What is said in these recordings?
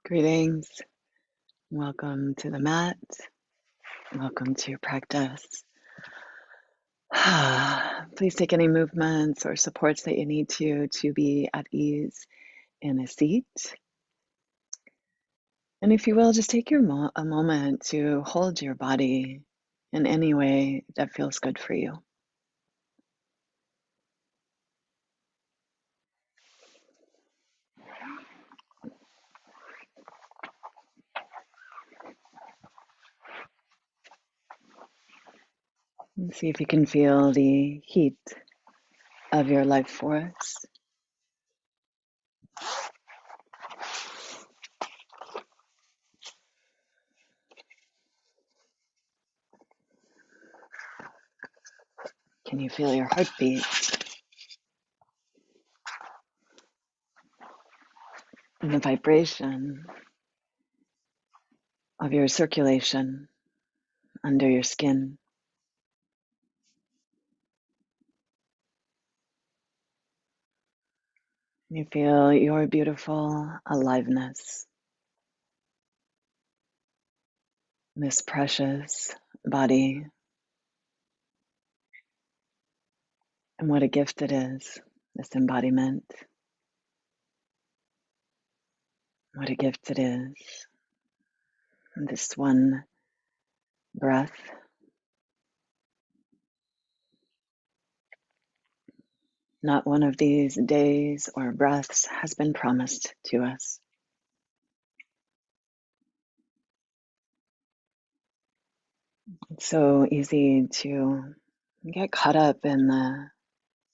Greetings. Welcome to the mat. Welcome to your practice. Please take any movements or supports that you need to be at ease in a seat. And if you will, just take a moment to hold your body in any way that feels good for you. And see if you can feel the heat of your life force. Can you feel your heartbeat? And the vibration of your circulation under your skin. You feel your beautiful aliveness, this precious body, and what a gift it is, this embodiment. What a gift it is. And this one breath, not one of these days or breaths has been promised to us. It's so easy to get caught up in the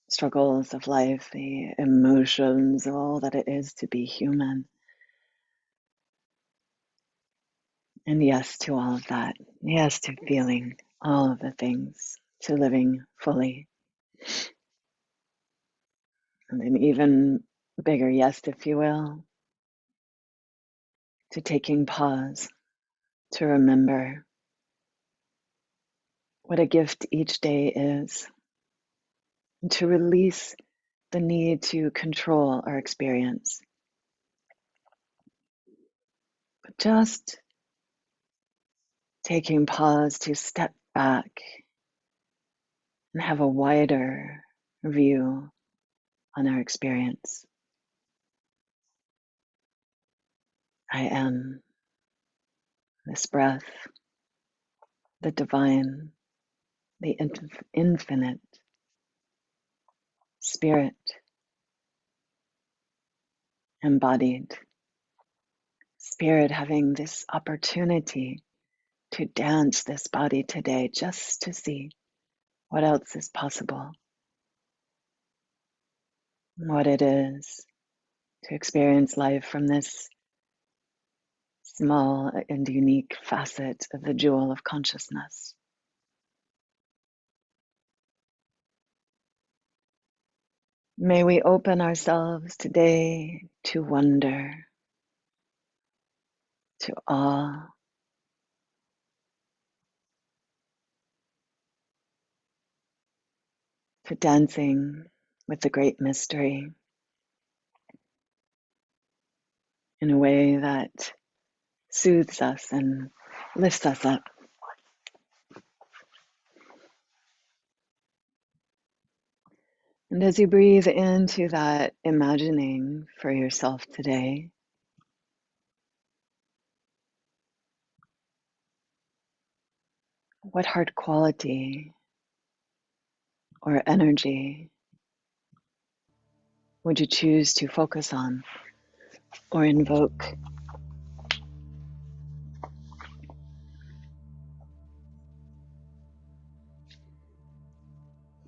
struggles of life, the emotions, all that it is to be human. And yes to all of that. Yes to feeling all of the things, to living fully. And an even bigger yes, if you will, to taking pause, to remember what a gift each day is, and to release the need to control our experience. But just taking pause to step back and have a wider view on our experience. I am this breath, the divine, the infinite spirit, embodied, spirit having this opportunity to dance this body today just to see what else is possible, what it is to experience life from this small and unique facet of the jewel of consciousness. May we open ourselves today to wonder, to awe, to dancing with the great mystery in a way that soothes us and lifts us up. And as you breathe into that imagining for yourself today, what heart quality or energy would you choose to focus on or invoke?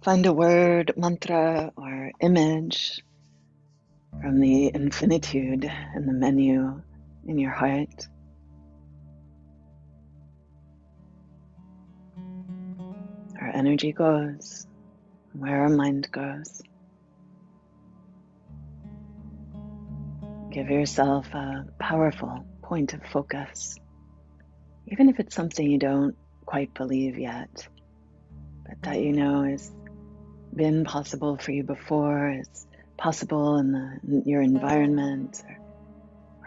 Find a word, mantra, or image from the infinitude and the menu in your heart. Our energy goes where our mind goes. Give yourself a powerful point of focus, even if it's something you don't quite believe yet, but that you know has been possible for you before, it's possible in your environment,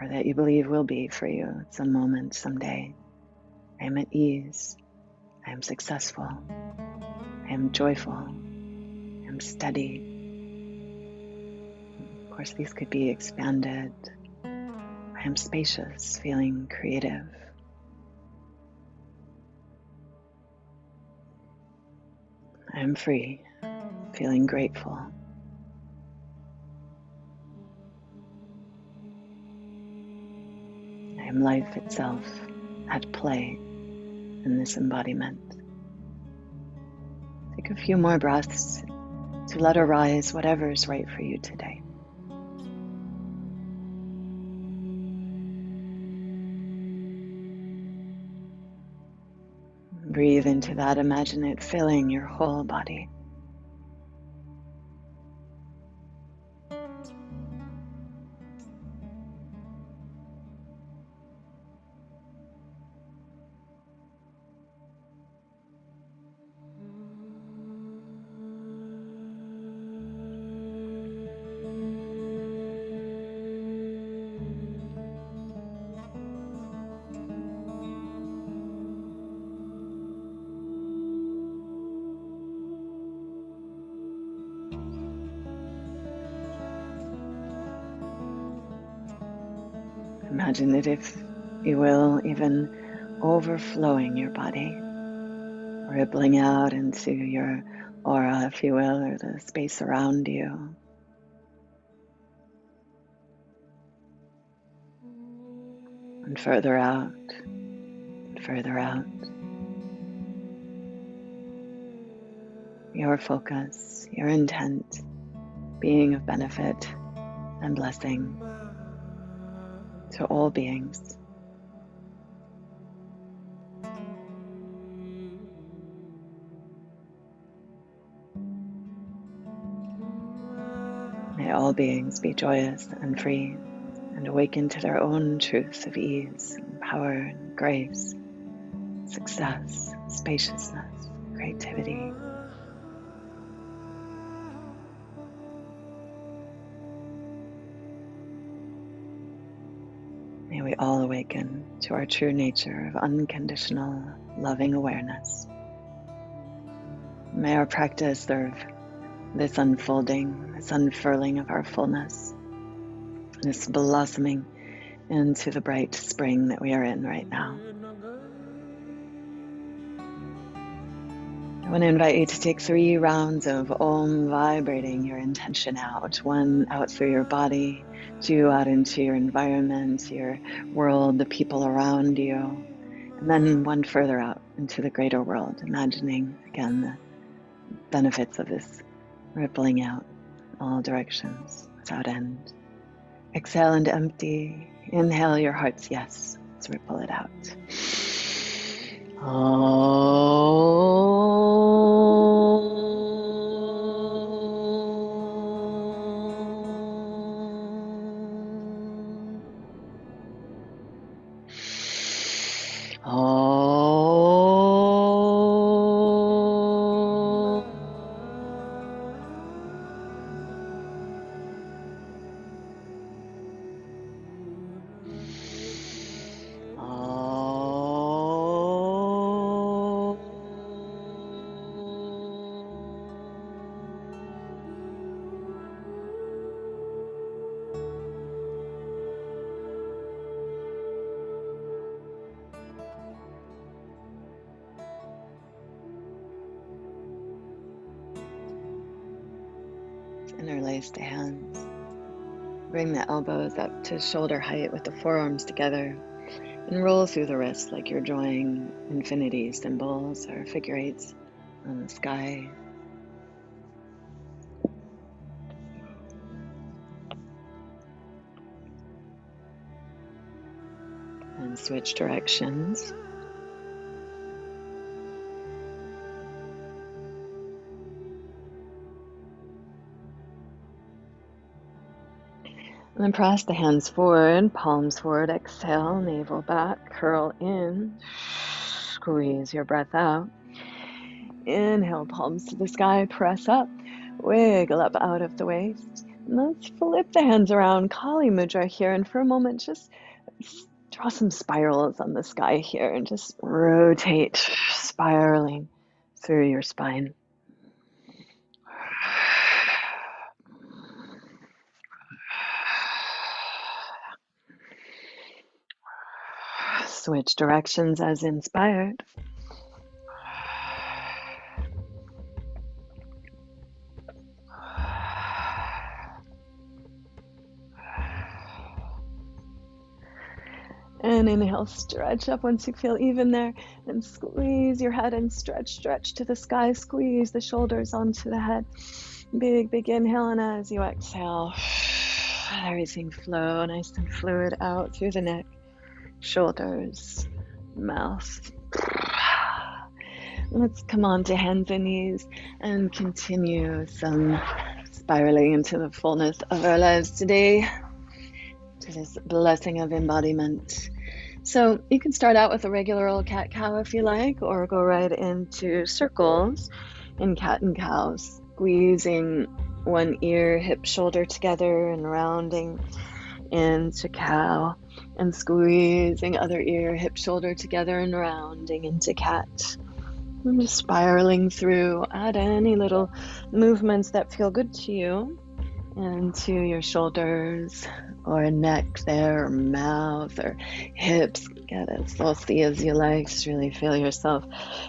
or or that you believe will be for you at some moment, someday. I am at ease. I am successful. I am joyful. I am steady. Of course, these could be expanded. I am spacious, feeling creative. I am free, feeling grateful. I am life itself at play in this embodiment. Take a few more breaths to let arise whatever is right for you today. Breathe into that, imagine it filling your whole body. Imagine it, if you will, even overflowing your body, rippling out into your aura, if you will, or the space around you. And further out, and further out. Your focus, your intent, being of benefit and blessing to all beings. May all beings be joyous and free and awaken to their own truths of ease and power and grace, success, spaciousness, creativity. May we all awaken to our true nature of unconditional, loving awareness. May our practice serve this unfolding, this unfurling of our fullness, this blossoming into the bright spring that we are in right now. I want to invite you to take 3 rounds of Om, vibrating your intention out. 1 out through your body, 2 out into your environment, your world, the people around you, and then 1 further out into the greater world, imagining again the benefits of this rippling out all directions without end. Exhale and empty. Inhale your heart's yes. Let's ripple it out. Interlace the hands. Bring the elbows up to shoulder height with the forearms together and roll through the wrists like you're drawing infinity symbols or figure eights on the sky. And switch directions. And then press the hands forward, palms forward, exhale, navel back, curl in, squeeze your breath out. Inhale, palms to the sky, press up, wiggle up out of the waist, Let's flip the hands around, Kali Mudra here, and for a moment, just draw some spirals on the sky here and just rotate, spiraling through your spine. Switch directions as inspired. And inhale, stretch up once you feel even there, and squeeze your head and stretch to the sky. Squeeze the shoulders onto the head. Big inhale, and as you exhale, let everything flow nice and fluid out through the neck, shoulders, mouth. Let's come on to hands and knees and continue some spiraling into the fullness of our lives today, to this blessing of embodiment. So you can start out with a regular old cat-cow if you like, or go right into circles in cat and cow, squeezing one ear, hip, shoulder together and rounding into cow, and squeezing other ear, hip, shoulder together and rounding into cat. And just spiraling through. Add any little movements that feel good to you into your shoulders or neck there, or mouth or hips. Get as saucy as you like. Just really feel yourself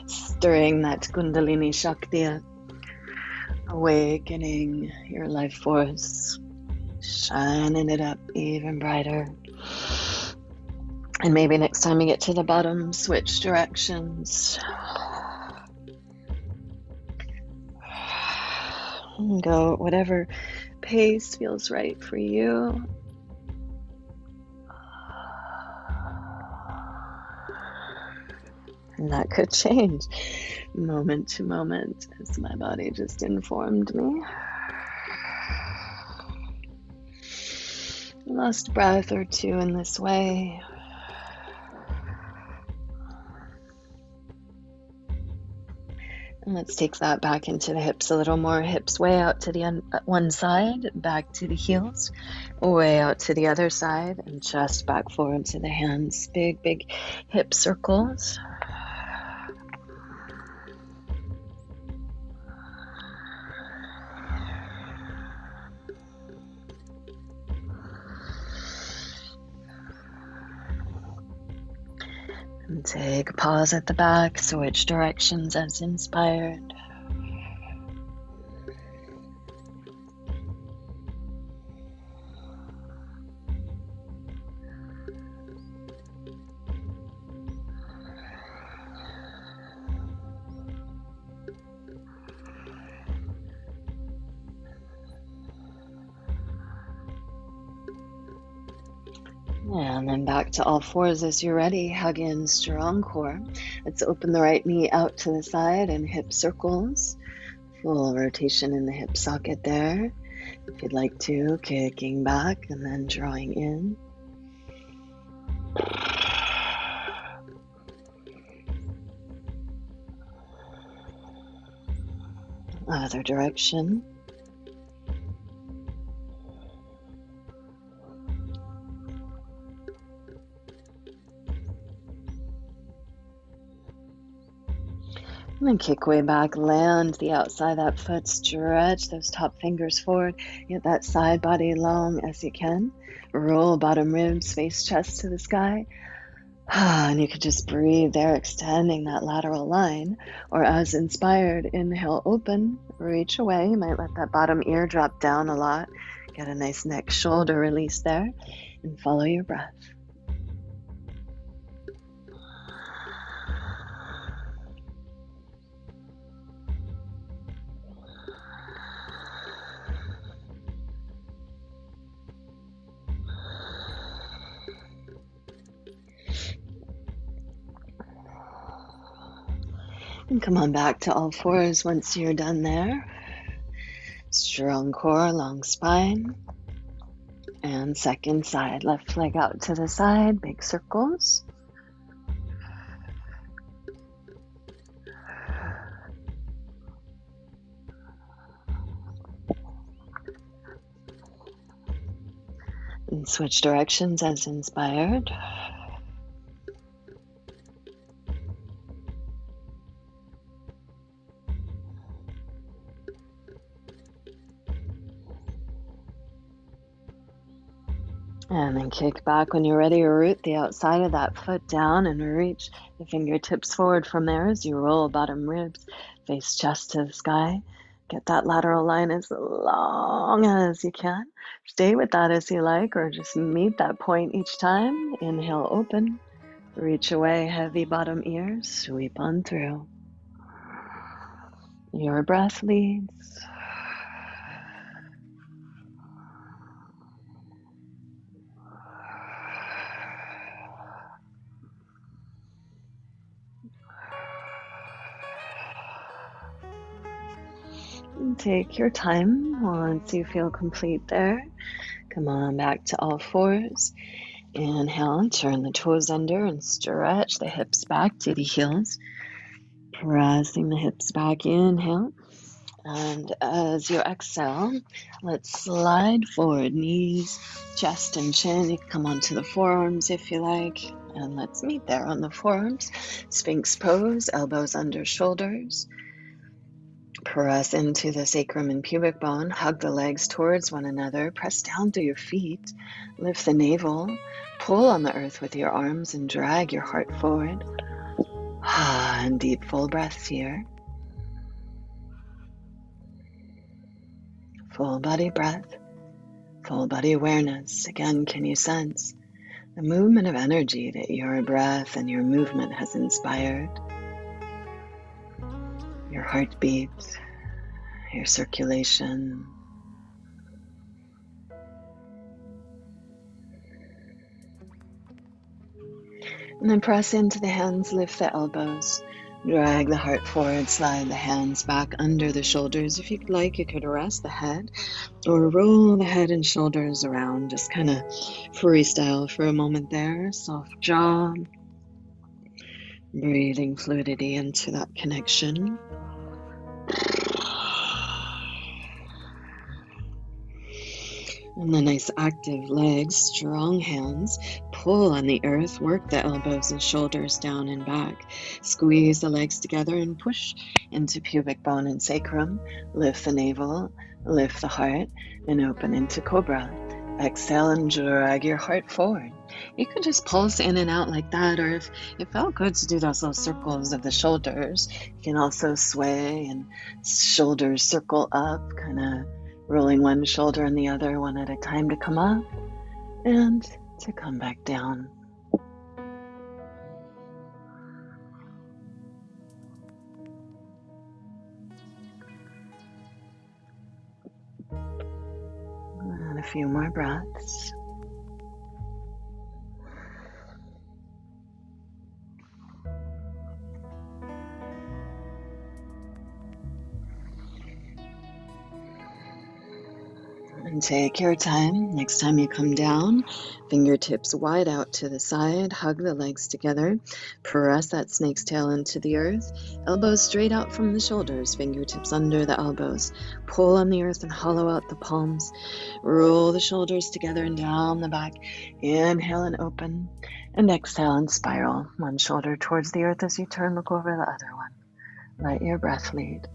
stirring that Kundalini Shakti, awakening your life force, shining it up even brighter. And maybe next time you get to the bottom, switch directions. Go whatever pace feels right for you. And that could change moment to moment, as my body just informed me. Lost a breath or two in this way. And let's take that back into the hips a little more. Hips way out to the one side, back to the heels, way out to the other side, and chest back forward to the hands. Big hip circles. And take a pause at the back, switch directions as inspired. And then back to all fours as you're ready. Hug in strong core. Let's open the right knee out to the side and hip circles. Full rotation in the hip socket there. If you'd like to, kicking back and then drawing in. Other direction. And then kick way back, land the outside of that foot, stretch those top fingers forward, get that side body long as you can. Roll bottom ribs, face chest to the sky. And you could just breathe there, extending that lateral line. Or as inspired, inhale, open, reach away. You might let that bottom ear drop down a lot. Get a nice neck shoulder release there, and follow your breath. And come on back to all fours once you're done there. Strong core, long spine. And second side, left leg out to the side, big circles. And switch directions as inspired. And then kick back when you're ready. Root the outside of that foot down and reach the fingertips forward from there as you roll bottom ribs, face chest to the sky. Get that lateral line as long as you can. Stay with that as you like, or just meet that point each time. Inhale, open. Reach away, heavy bottom ears. Sweep on through. Your breath leads. Take your time. Once you feel complete there, come on back to all fours. Inhale, turn the toes under and stretch the hips back to the heels. Pressing the hips back, inhale. And as you exhale, let's slide forward, knees, chest, and chin. You can come onto the forearms if you like. And let's meet there on the forearms. Sphinx pose, elbows under shoulders. Press into the sacrum and pubic bone. Hug the legs towards one another. Press down through your feet. Lift the navel. Pull on the earth with your arms and drag your heart forward. And deep full breaths here. Full body breath. Full body awareness. Again, can you sense the movement of energy that your breath and your movement has inspired? Your heartbeat, your circulation. And then press into the hands, lift the elbows, drag the heart forward, slide the hands back under the shoulders. If you'd like, you could rest the head or roll the head and shoulders around. Just kind of freestyle for a moment there. Soft jaw, breathing fluidity into that connection. And the nice active legs, strong hands, pull on the earth, work the elbows and shoulders down and back. Squeeze the legs together and push into pubic bone and sacrum. Lift the navel, lift the heart, and open into cobra. Exhale and drag your heart forward. You can just pulse in and out like that, or if it felt good to do those little circles of the shoulders, you can also sway and shoulders circle up, kind of rolling one shoulder and the other one at a time to come up and to come back down. And a few more breaths. And take your time. Next time you come down, fingertips wide out to the side, hug the legs together, press that snake's tail into the earth, elbows straight out from the shoulders, fingertips under the elbows, pull on the earth and hollow out the palms, roll the shoulders together and down the back, inhale and open, and exhale and spiral, one shoulder towards the earth as you turn, look over the other one. Let your breath lead.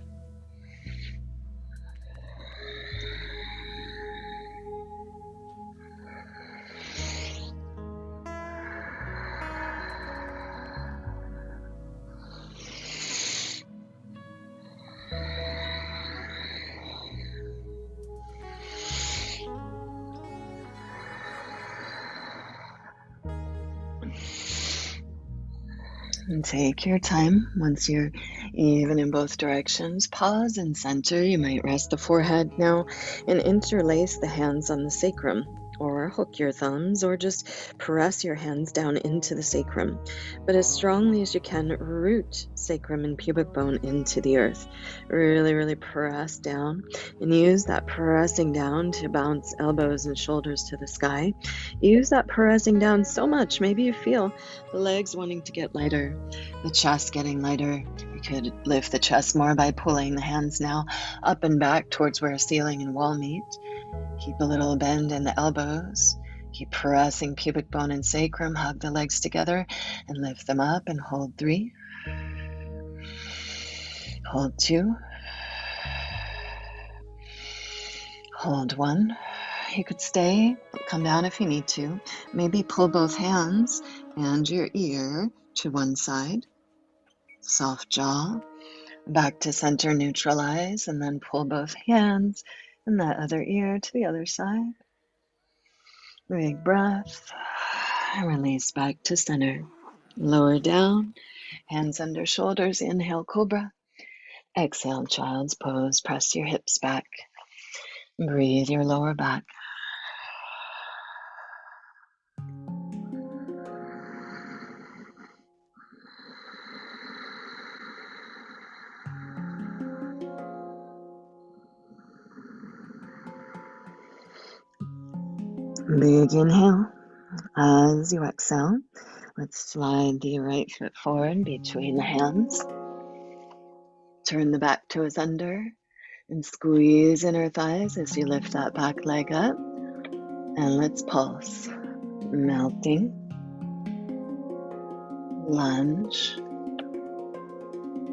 And take your time. Once you're even in both directions, pause and center. You might rest the forehead now and interlace the hands on the sacrum, or hook your thumbs, or just press your hands down into the sacrum. But as strongly as you can, root sacrum and pubic bone into the earth. Really, really press down and use that pressing down to bounce elbows and shoulders to the sky. Use that pressing down so much. Maybe you feel the legs wanting to get lighter, the chest getting lighter. You could lift the chest more by pulling the hands now up and back towards where ceiling and wall meet. Keep a little bend in the elbows. Keep pressing pubic bone and sacrum. Hug the legs together and lift them up and hold 3. Hold 2. Hold 1. You could stay, come down if you need to. Maybe pull both hands and your ear to one side. Soft jaw. Back to center, neutralize, and then pull both hands and that other ear to the other side. Big breath. Release back to center. Lower down, hands under shoulders. Inhale, cobra. Exhale, child's pose. Press your hips back. Breathe your lower back. Big inhale. As you exhale, let's slide the right foot forward between the hands. Turn the back toes under and squeeze inner thighs as you lift that back leg up. And let's pulse. Melting. Lunge.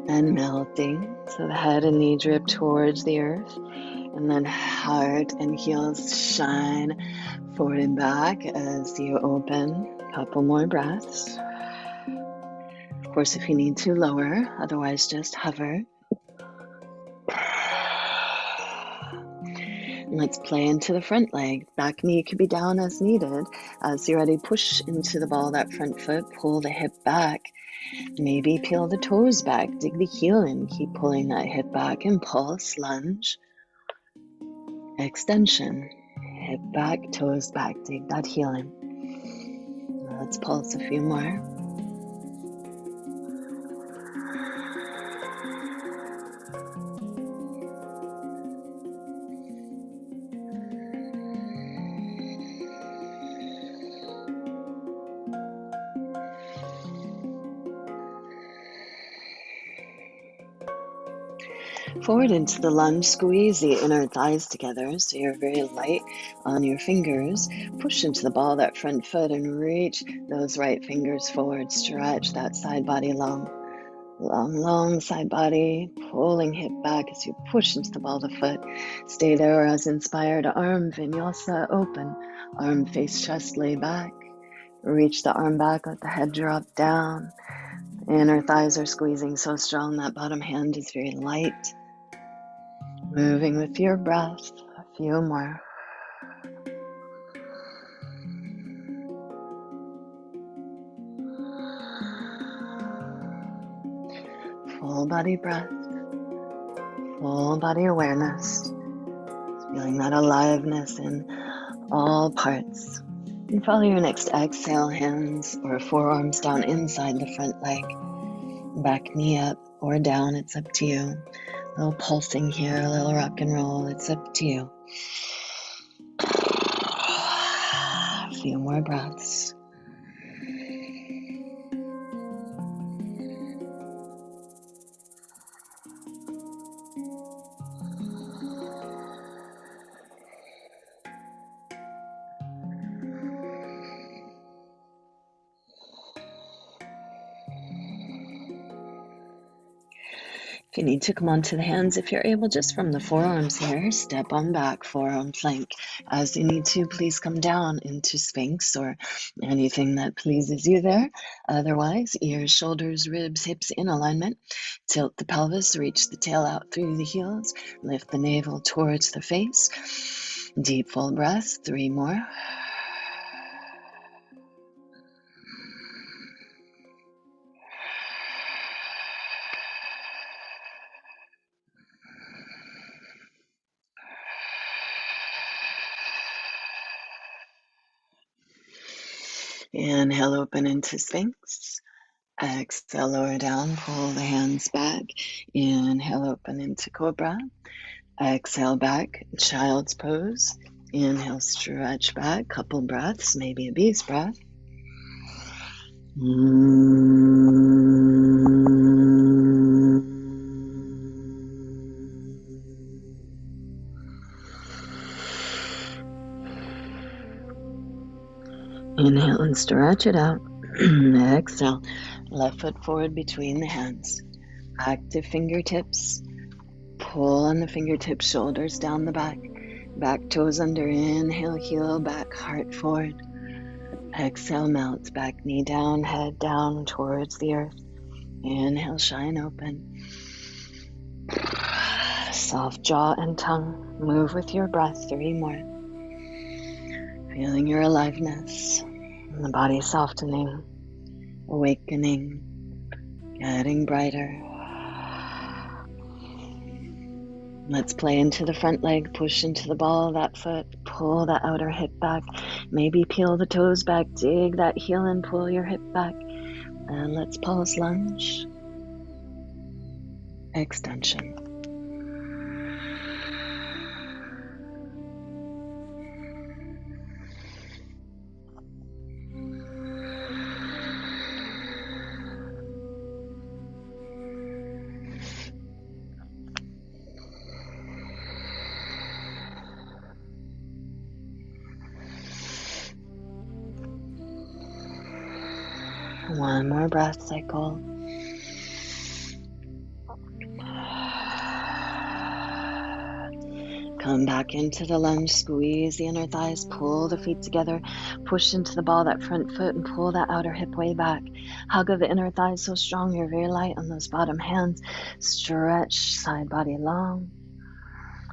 And melting. So the head and knee drip towards the earth. And then heart and heels shine forward and back as you open. Couple more breaths. Of course, if you need to, lower. Otherwise, just hover. And let's play into the front leg. Back knee could be down as needed. As you're ready, push into the ball of that front foot. Pull the hip back. Maybe peel the toes back. Dig the heel in. Keep pulling that hip back and pulse. Lunge. Extension. Hip back, toes back. Dig that heel in. Let's pulse a few more. Forward into the lunge, squeeze the inner thighs together so you're very light on your fingers. Push into the ball of that front foot and reach those right fingers forward. Stretch that side body long. Long side body, pulling hip back as you push into the ball of the foot. Stay there as inspired. Arm vinyasa open. Arm face chest lay back. Reach the arm back, let the head drop down. Inner thighs are squeezing so strong that bottom hand is very light. Moving with your breath, a few more. Full body breath, full body awareness. Feeling that aliveness in all parts. And follow your next exhale, hands or forearms down inside the front leg. Back knee up or down, it's up to you. A little pulsing here, a little rock and roll, it's up to you. A few more breaths. If you need to, come onto the hands. If you're able, just from the forearms here, step on back, forearm plank. As you need to, please come down into Sphinx or anything that pleases you there. Otherwise, ears, shoulders, ribs, hips in alignment. Tilt the pelvis, reach the tail out through the heels. Lift the navel towards the face. Deep full breath, 3 more. Inhale, open into Sphinx. Exhale, lower down, pull the hands back. Inhale, open into Cobra. Exhale back, child's pose. Inhale, stretch back, couple breaths, maybe a beast breath. Inhale and stretch it out. Exhale. Left foot forward between the hands. Active fingertips. Pull on the fingertips, shoulders down the back. Back toes under. Inhale, heel back, heart forward. Exhale, melt. Back knee down, head down towards the earth. Inhale, shine open. Soft jaw and tongue. Move with your breath. 3 more. Feeling your aliveness. And the body softening, awakening, getting brighter. Let's play into the front leg, push into the ball of that foot, pull that outer hip back, maybe peel the toes back, dig that heel and pull your hip back. And let's pulse lunge, extension. One more breath cycle. Come back into the lunge, squeeze the inner thighs, pull the feet together, push into the ball of that front foot and pull that outer hip way back. Hug of the inner thighs so strong you're very light on those bottom hands. Stretch side body long.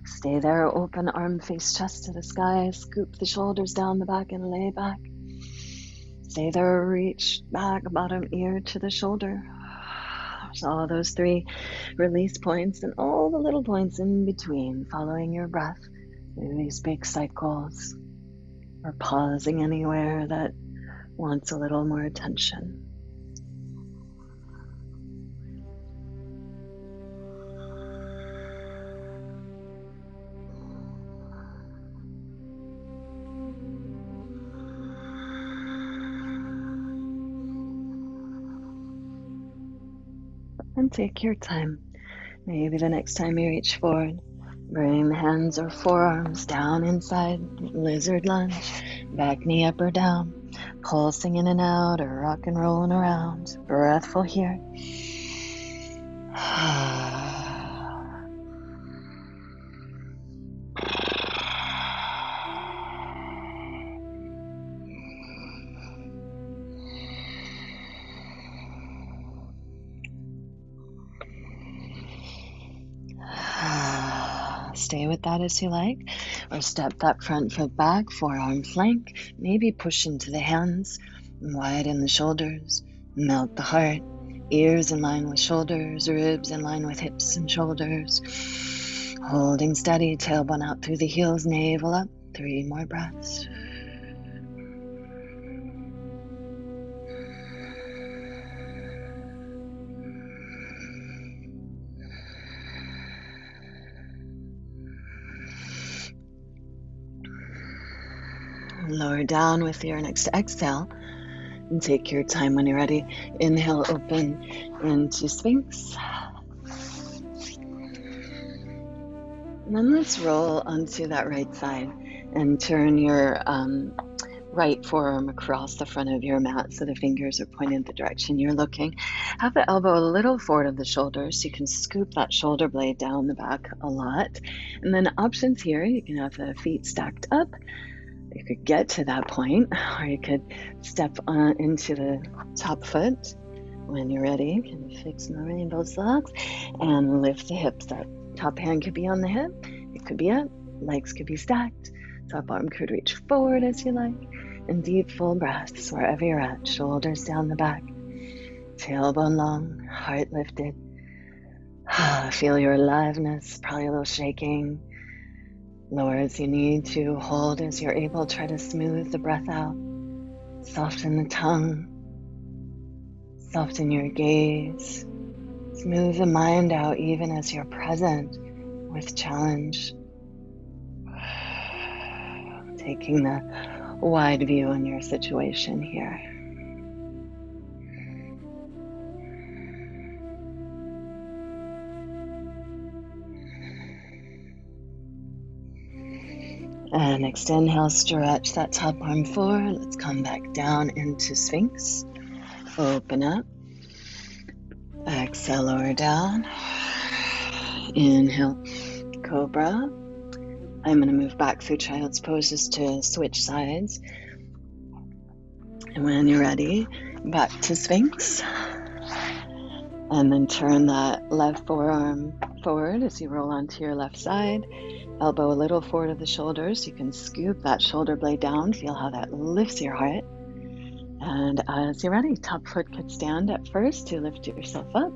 Stay there, open arm, face chest to the sky, scoop the shoulders down the back and lay back. Stay there, reach back, bottom ear to the shoulder. So all those 3 release points and all the little points in between, following your breath through these big cycles, or pausing anywhere that wants a little more attention. And take your time. Maybe the next time you reach forward, bring the hands or forearms down inside lizard lunge, back knee up or down, pulsing in and out or rock and rolling around. Breathful here. Stay with that as you like, or step that front foot back, forearm flank, maybe push into the hands, widen the shoulders, melt the heart, ears in line with shoulders, ribs in line with hips and shoulders. Holding steady, tailbone out through the heels, navel up, 3 more breaths. Lower down with your next exhale and take your time when you're ready. Inhale, open into Sphinx. And then let's roll onto that right side and turn your right forearm across the front of your mat so the fingers are pointed the direction you're looking. Have the elbow a little forward of the shoulder so you can scoop that shoulder blade down the back a lot. And then options here, you can have the feet stacked up. You could get to that point, or you could step into the top foot. When you're ready, you can fix the rainbow socks and lift the hips up. Top hand could be on the hip, it could be up, legs could be stacked, top arm could reach forward as you like, and deep full breaths wherever you're at, shoulders down the back, tailbone long, heart lifted. Feel your aliveness, probably a little shaking. Lower as you need to, hold as you're able, try to smooth the breath out, soften the tongue, soften your gaze, smooth the mind out even as you're present with challenge. Taking the wide view on your situation here. And next inhale, stretch that top arm forward. Let's come back down into Sphinx. Open up. Exhale, lower down. Inhale, Cobra. I'm going to move back through Child's Poses to switch sides. And when you're ready, back to Sphinx. And then turn that left forearm forward as you roll onto your left side. Elbow a little forward of the shoulders. You can scoop that shoulder blade down. Feel how that lifts your heart. And as you're ready, top foot could stand at first to lift yourself up.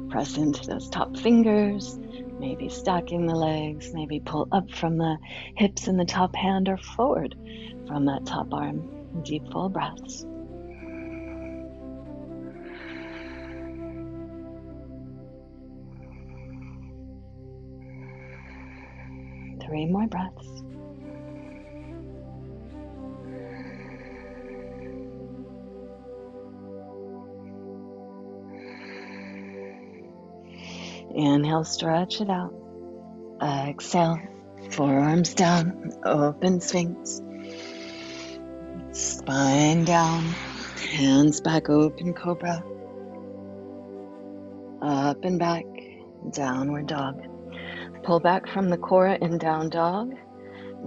Press into those top fingers, maybe stacking the legs, maybe pull up from the hips in the top hand or forward from that top arm. Deep, full breaths. Three more breaths. Inhale, stretch it out. Exhale, forearms down, open Sphinx. Spine down, hands back, open Cobra. Up and back, downward dog. Pull back from the core in down dog.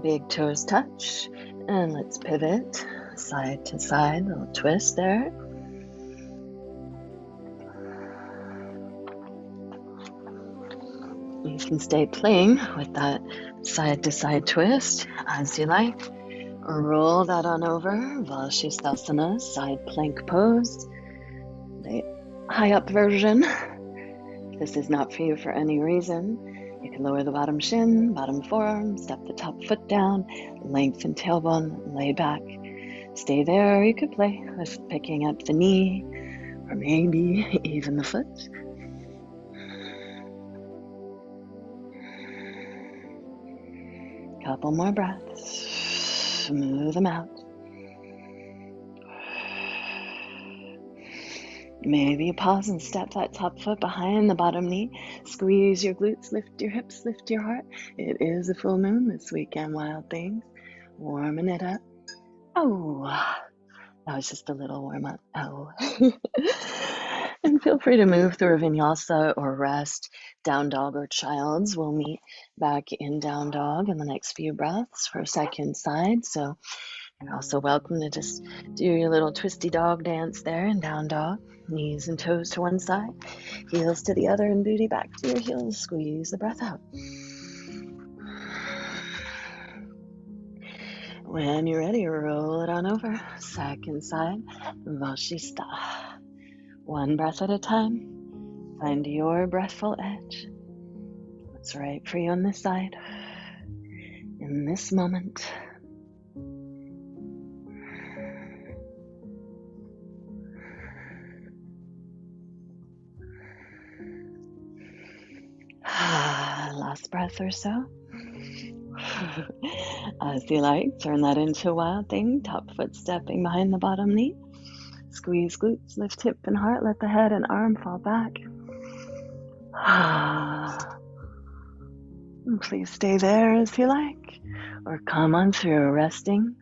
Big toes touch. And let's pivot side to side, little twist there. You can stay playing with that side to side twist as you like. Roll that on over, Valshesthasana, side plank pose. The high up version. This is not for you for any reason. You can lower the bottom shin, bottom forearm, step the top foot down, lengthen tailbone, lay back. Stay there. You could play with picking up the knee or maybe even the foot. Couple more breaths. Smooth them out. Maybe you pause and step that top foot behind the bottom knee. Squeeze your glutes, lift your hips, lift your heart. It is a full moon this weekend, wild things. Warming it up. Oh, that was just a little warm up. Oh. And feel free to move through a vinyasa or rest. Down dog or child's. We'll meet back in down dog in the next few breaths for a second side. So you're also welcome to just do your little twisty dog dance there in down dog. Knees and toes to one side, heels to the other, and booty back to your heels. Squeeze the breath out. When you're ready, roll it on over. Second side, Valshista. One breath at a time. Find your breathful edge. What's right for you on this side, in this moment. Last breath or so. As you like, turn that into a wild thing. Top foot stepping behind the bottom knee. Squeeze glutes, lift hip and heart. Let the head and arm fall back. And please stay there as you like, or come on through resting,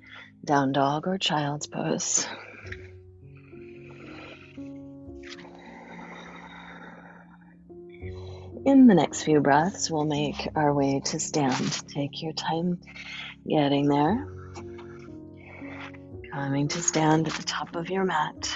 down dog or child's pose. In the next few breaths, we'll make our way to stand. Take your time getting there. Coming to stand at the top of your mat.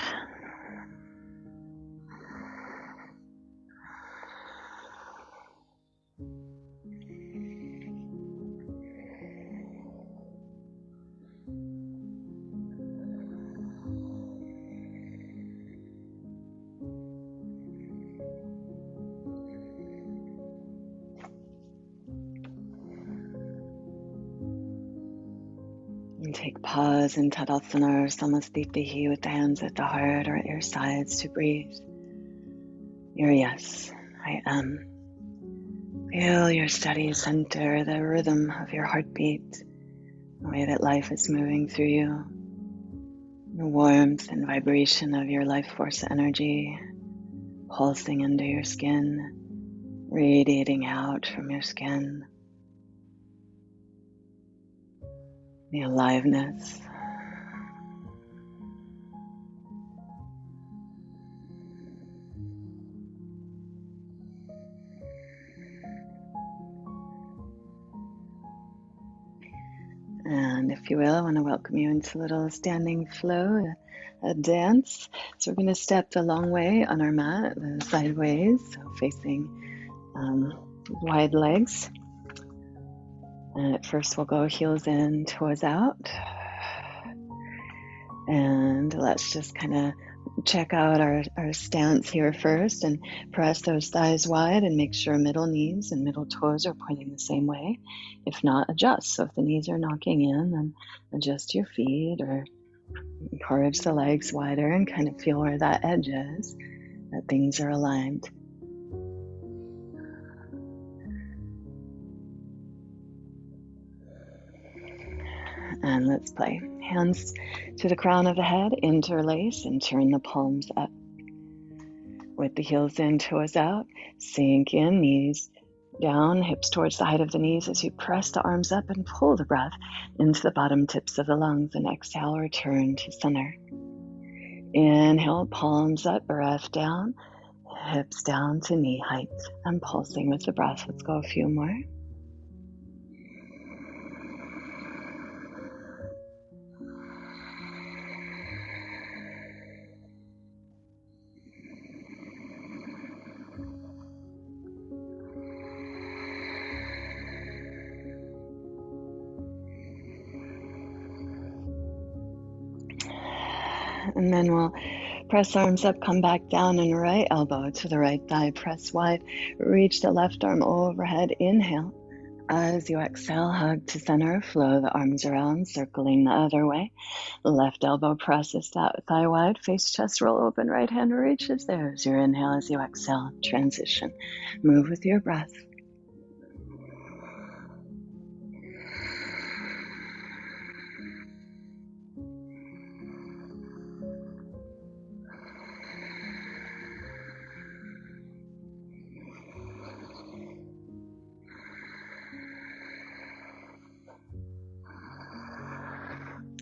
And take pause in Tadasana or Samastitihi with the hands at the heart or at your sides to breathe. Your yes, I am. Feel your steady center, the rhythm of your heartbeat, the way that life is moving through you, the warmth and vibration of your life force energy pulsing under your skin, radiating out from your skin. the aliveness. And if you will, I want to welcome you into a little standing flow, a dance. So we're going to step the long way on our mat, sideways, so facing wide legs. And at first we'll go heels in, toes out. And let's just kind of check out our stance here first and press those thighs wide and make sure middle knees and middle toes are pointing the same way. If not, adjust. So if the knees are knocking in, then adjust your feet or encourage the legs wider and kind of feel where that edge is, that things are aligned. And let's play. Hands to the crown of the head, interlace and turn the palms up. With the heels in, toes out, sink in, knees down, hips towards the height of the knees as you press the arms up and pull the breath into the bottom tips of the lungs, and exhale, return to center. Inhale, palms up, breath down, hips down to knee height. I'm pulsing with the breath. Let's go a few more. And then we'll press arms up, come back down, and right elbow to the right thigh, press wide, reach the left arm overhead, inhale. As you exhale, hug to center, flow the arms around, circling the other way. Left elbow presses that thigh wide, face, chest, roll open, right hand reaches there as you inhale, as you exhale, transition. Move with your breath.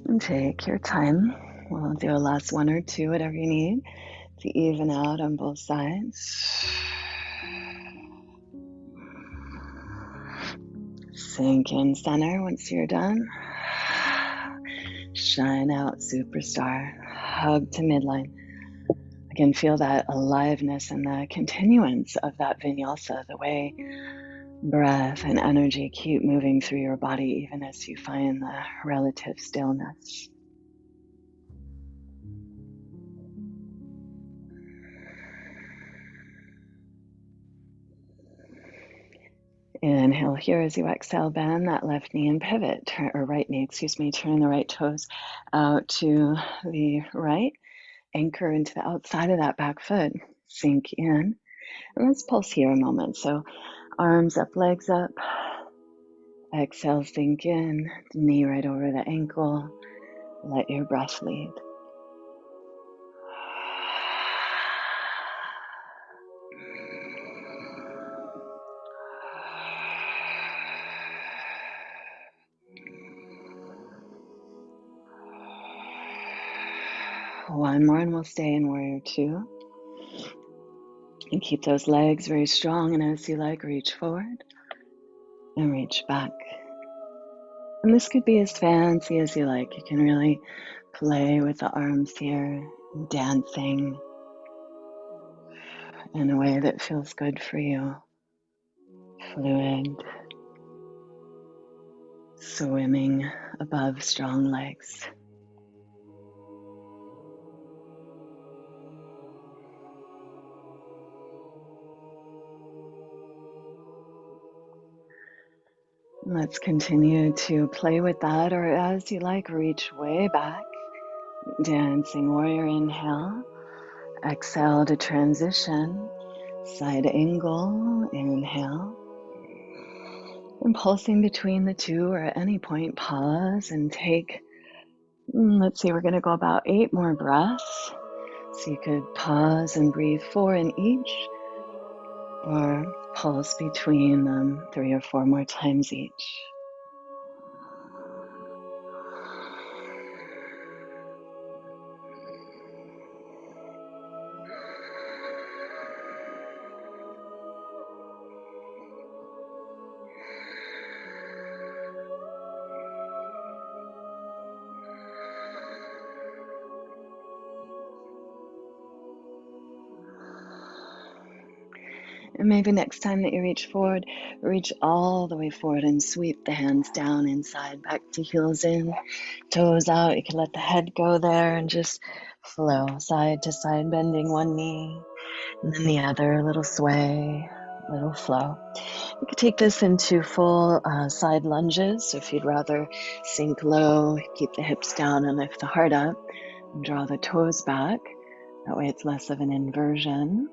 And take your time. We'll do a last one or two, whatever you need, to even out on both sides. Sink in center once you're done. Shine out, superstar. Hug to midline. Again, feel that aliveness and the continuance of that vinyasa, the way breath and energy keep moving through your body even as you find the relative stillness. Inhale here as you exhale, bend that left knee and pivot, or right knee, turn the right toes out to the right. Anchor into the outside of that back foot. Sink in. And let's pulse here a moment. So arms up, legs up. Exhale, sink in. Knee right over the ankle. Let your breath lead. One more and we'll stay in warrior two. And keep those legs very strong, and as you like, reach forward and reach back. And this could be as fancy as you like. You can really play with the arms here, dancing in a way that feels good for you. Fluid, swimming above strong legs. Let's continue to play with that, or as you like, reach way back. Dancing warrior, inhale. Exhale to transition. Side angle, inhale. And pulsing between the two, or at any point, pause and take, let's see, we're going to go about 8 more breaths. So you could pause and breathe 4 in each, or pulse between them 3 or 4 more times each. And maybe next time that you reach forward, reach all the way forward and sweep the hands down, inside, back to heels in, toes out. You can let the head go there and just flow side to side, bending one knee and then the other, a little sway, little flow. You could take this into full side lunges. So if you'd rather sink low, keep the hips down and lift the heart up, and draw the toes back. That way it's less of an inversion.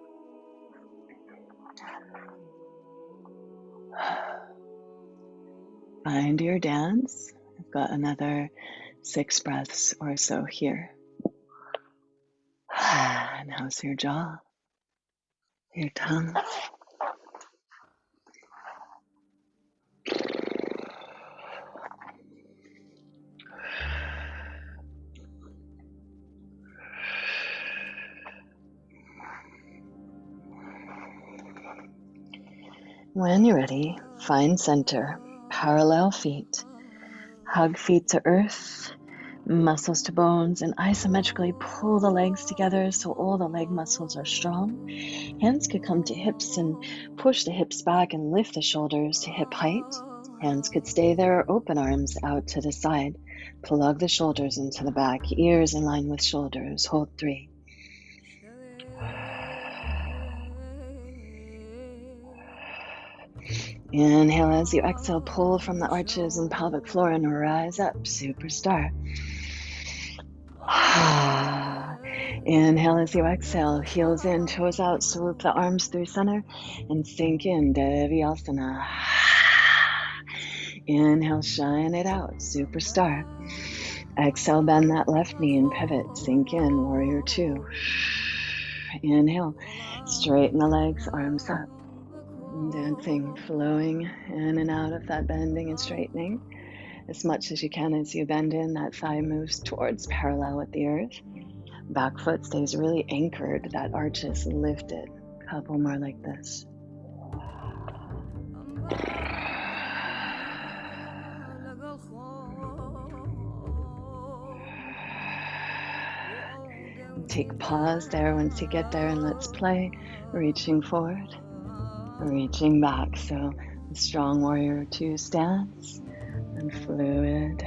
Find your dance. I've got another 6 breaths or so here. And how's your jaw? Your tongue? When you're ready, find center, parallel feet, hug feet to earth, muscles to bones, and isometrically pull the legs together so all the leg muscles are strong. Hands could come to hips and push the hips back and lift the shoulders to hip height. Hands could stay there or open arms out to the side. Plug the shoulders into the back, ears in line with shoulders. Hold 3. Inhale as you exhale, pull from the arches and pelvic floor and rise up, superstar. Inhale as you exhale, heels in, toes out, swoop the arms through center and sink in, Devyasana. Inhale, shine it out, superstar. Exhale, bend that left knee and pivot, sink in, warrior 2. Inhale, straighten the legs, arms up. Dancing, flowing in and out of that bending and straightening as much as you can. As you bend in, that thigh moves towards parallel with the earth. Back foot stays really anchored, that arch is lifted. A couple more like this. Take pause there once you get there and let's play. Reaching forward, reaching back. So the strong warrior 2 stance and fluid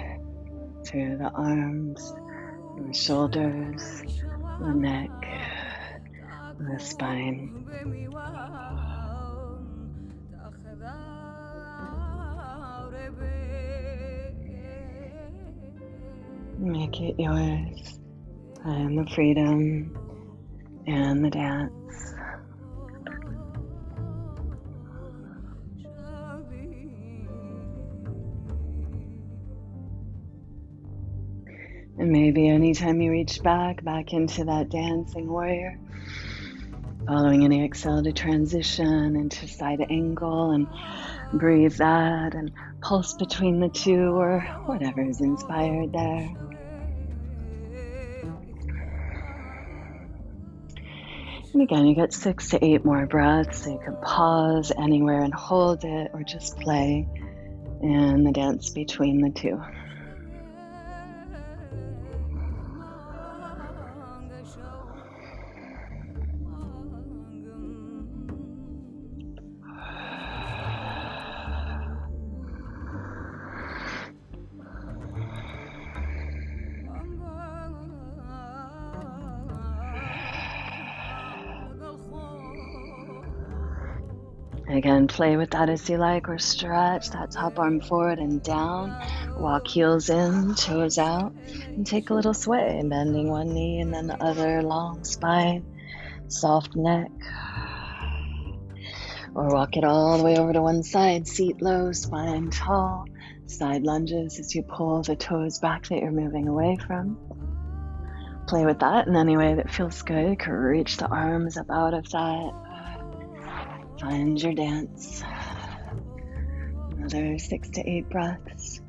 through the arms, the shoulders, the neck, the spine. Make it yours, and the freedom and the dance. And maybe anytime you reach back into that dancing warrior, following any exhale to transition into side angle and breathe that and pulse between the two or whatever is inspired there. And again, you get 6 to 8 more breaths, so you can pause anywhere and hold it or just play in the dance between the two. Again, play with that as you like, or stretch that top arm forward and down. Walk heels in, toes out, and take a little sway, bending one knee and then the other, long spine, soft neck. Or walk it all the way over to one side, seat low, spine tall, side lunges as you pull the toes back that you're moving away from. Play with that in any way that feels good. You can reach the arms up out of that. Find your dance. Another 6 to 8 breaths.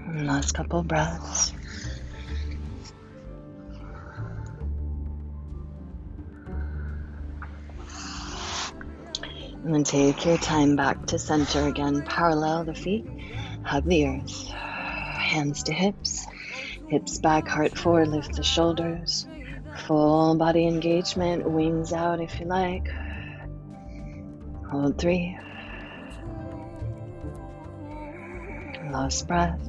And last couple breaths. And then take your time back to center again. Parallel the feet, hug the earth. Hands to hips, hips back, heart forward, lift the shoulders. Full body engagement, wings out if you like. Hold 3. Last breath.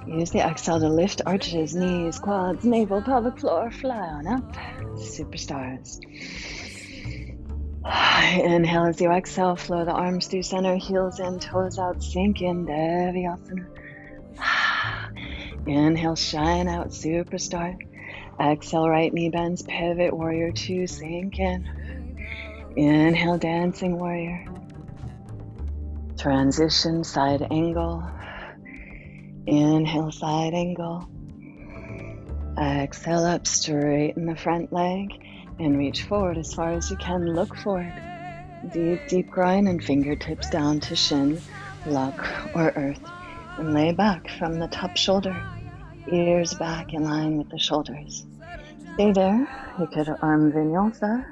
Use the exhale to lift arches, knees, quads, navel, pelvic floor, fly on up. Superstars. Inhale as you exhale, flow the arms through center, heels in, toes out, sink in, Devyasana. Inhale, shine out, superstar. Exhale, right knee bends, pivot, warrior 2, sink in. Inhale, dancing warrior. Transition, side angle. Inhale, side angle. Exhale up, straighten the front leg and reach forward as far as you can. Look forward. Deep, deep groin and fingertips down to shin, block or earth. And lay back from the top shoulder. Ears back in line with the shoulders. Stay there. You could arm vinyasa.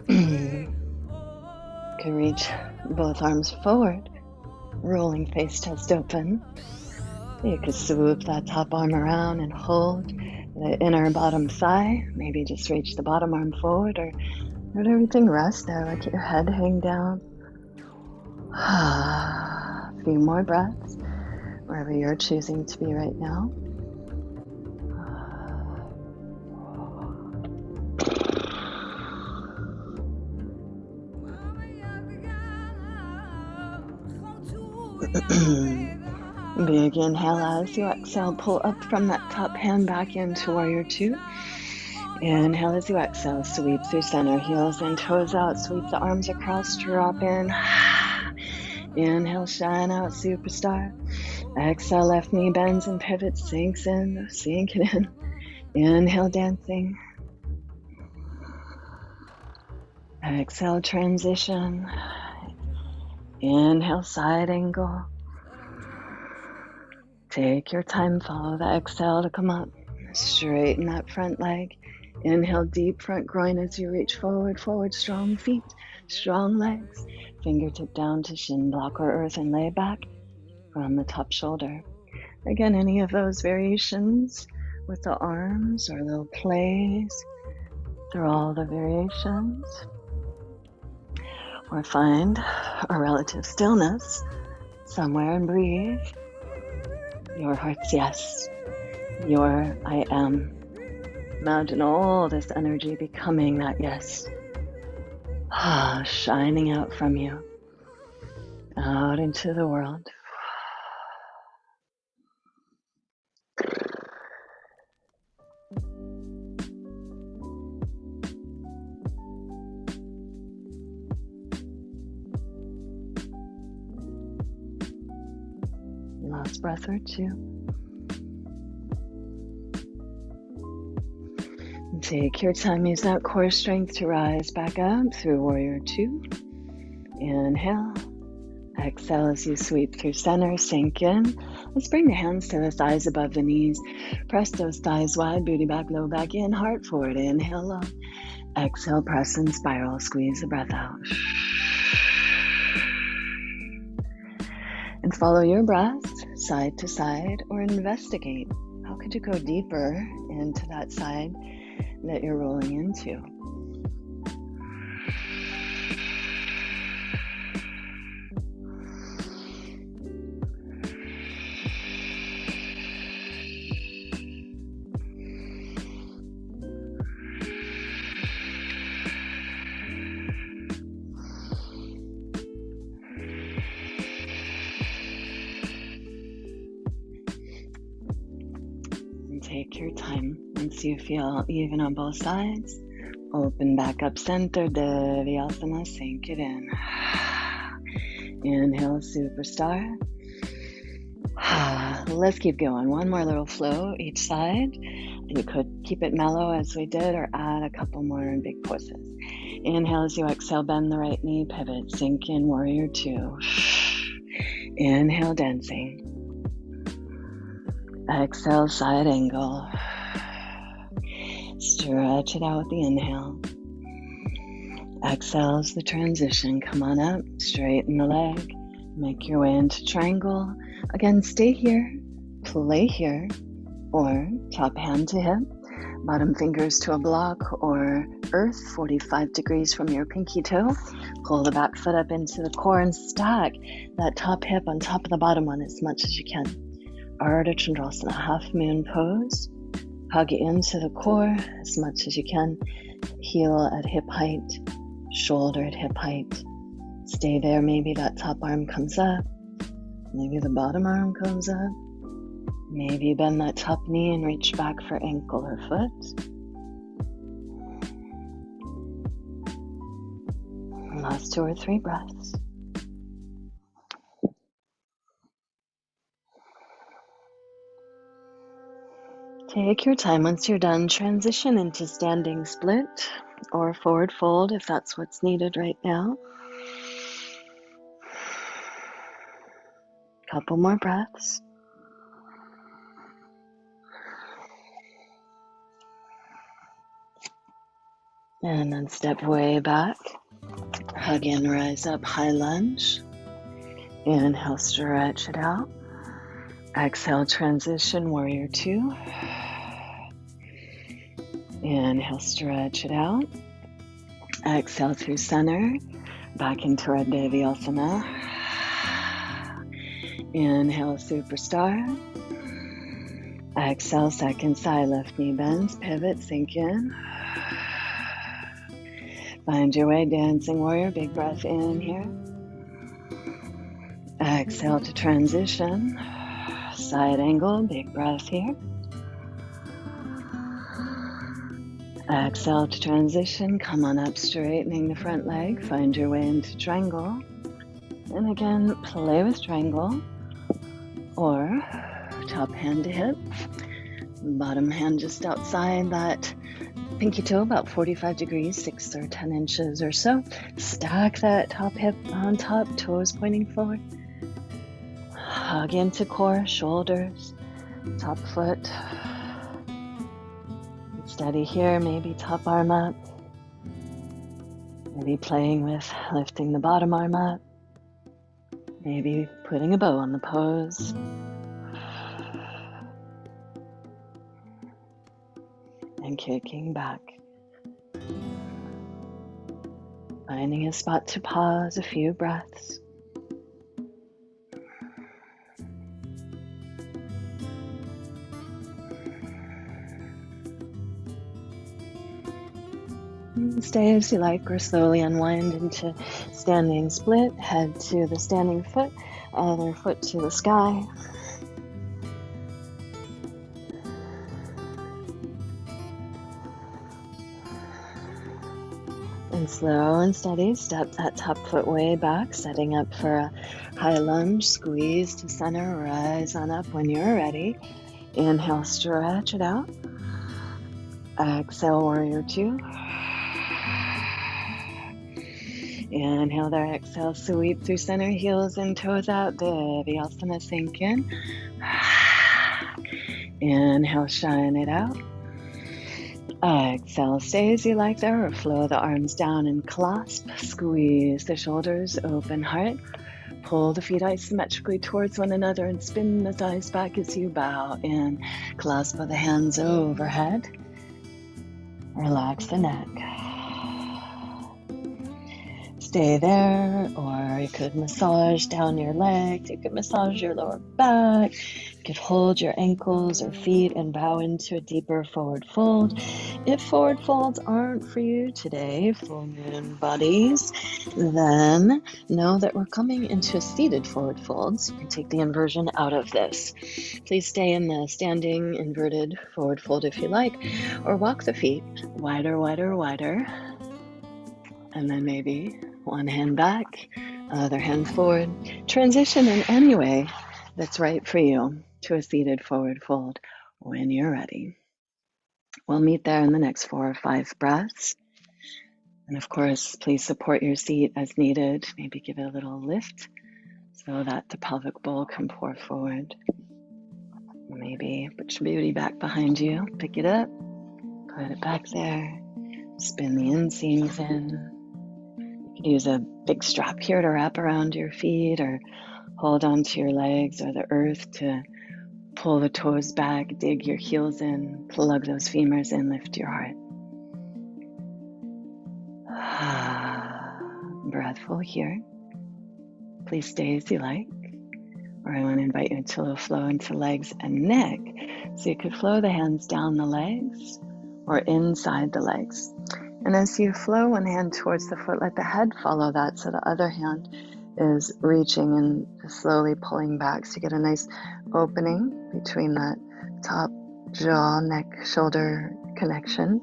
You can reach both arms forward, rolling face chest open. You could swoop that top arm around and hold the inner bottom thigh. Maybe just reach the bottom arm forward or let everything rest there. Let your head hang down. A few more breaths wherever you're choosing to be right now. Big inhale as you exhale, pull up from that top hand back into warrior 2. Inhale as you exhale, sweep through center, heels and toes out, sweep the arms across, drop in. Inhale, shine out, superstar. Exhale, left knee bends and pivots, sinks in, sink it in. Inhale, dancing. Exhale, transition. Inhale, side angle. Take your time, follow the exhale to come up. Straighten that front leg. Inhale, deep front groin as you reach forward, forward, strong feet, strong legs. Fingertip down to shin, block or earth and lay back from the top shoulder. Again, any of those variations with the arms or little plays through all the variations. Or find a relative stillness somewhere and breathe. Your heart's yes. Your I am. Imagine all this energy becoming that yes. Shining out from you. Out into the world. Last breath or 2. Take your time, use that core strength to rise back up through warrior 2. Inhale. Exhale as you sweep through center, sink in. Let's bring the hands to the thighs above the knees. Press those thighs wide, booty back, low back in, heart forward. Inhale low. Exhale, press and spiral. Squeeze the breath out. And follow your breath side to side or investigate. How could you go deeper into that side that you're rolling into? Take your time. Once you feel even on both sides, open back up center, Devyasana, sink it in. Inhale, superstar. Let's keep going. One more little flow each side. You could keep it mellow as we did or add a couple more big poses. Inhale as you exhale, bend the right knee, pivot, sink in, warrior 2. Inhale, dancing. Exhale, side angle. Stretch it out with the inhale. Exhale as the transition. Come on up, straighten the leg, make your way into triangle. Again, stay here, play here, or top hand to hip, bottom fingers to a block or earth, 45 degrees from your pinky toe. Pull the back foot up into the core and stack that top hip on top of the bottom one as much as you can. Ardha Chandrasana, half moon pose. Hug into the core as much as you can. Heel at hip height, shoulder at hip height. Stay there. Maybe that top arm comes up. Maybe the bottom arm comes up. Maybe bend that top knee and reach back for ankle or foot. Last 2 or 3 breaths. Take your time. Once you're done, transition into standing split or forward fold if that's what's needed right now. Couple more breaths. And then step way back. Hug in, rise up, high lunge. Inhale, stretch it out. Exhale, transition, warrior 2. Inhale, stretch it out. Exhale to center, back into our Devyasana. Inhale, superstar. Exhale, second side, left knee bends, pivot, sink in. Find your way, dancing warrior, big breath in here. Exhale to transition, side angle, big breath here. Exhale to transition, come on up, straightening the front leg, find your way into triangle. And again, play with triangle or top hand to hip, bottom hand just outside that pinky toe, about 45 degrees, 6 or 10 inches or so. Stack that top hip on top, toes pointing forward. Hug into core, shoulders, top foot. Steady here, maybe top arm up. Maybe playing with lifting the bottom arm up. Maybe putting a bow on the pose. And kicking back. Finding a spot to pause, a few breaths. Stay as you like, or slowly unwind into standing split. Head to the standing foot, other foot to the sky. And slow and steady, step that top foot way back, setting up for a high lunge. Squeeze to center, rise on up when you're ready. Inhale, stretch it out. Exhale, warrior 2. Inhale there, exhale, sweep through center, heels and toes out. Devyasana, sink in. Inhale, shine it out. Exhale, stay as you like there, or flow the arms down and clasp. Squeeze the shoulders, open heart. Pull the feet isometrically towards one another and spin the thighs back as you bow in. Clasp of the hands overhead. Relax the neck. Stay there, or you could massage down your legs. You could massage your lower back. You could hold your ankles or feet and bow into a deeper forward fold. If forward folds aren't for you today, full moon bodies, then know that we're coming into seated forward folds. You can take the inversion out of this. Please stay in the standing inverted forward fold if you like, or walk the feet wider, wider, wider. And then maybe one hand back, other hand forward. Transition in any way that's right for you to a seated forward fold when you're ready. We'll meet there in the next 4 or 5 breaths. And of course, please support your seat as needed. Maybe give it a little lift so that the pelvic bowl can pour forward. Maybe put your booty back behind you. Pick it up, put it back there. Spin the inseams in. Use a big strap here to wrap around your feet, or hold onto your legs or the earth to pull the toes back, dig your heels in, plug those femurs in, lift your heart. Breath full here. Please stay as you like. Or I want to invite you to flow into legs and neck. So you could flow the hands down the legs or inside the legs. And as you flow one hand towards the foot, let the head follow that, so the other hand is reaching and slowly pulling back. So you get a nice opening between that top jaw, neck, shoulder connection.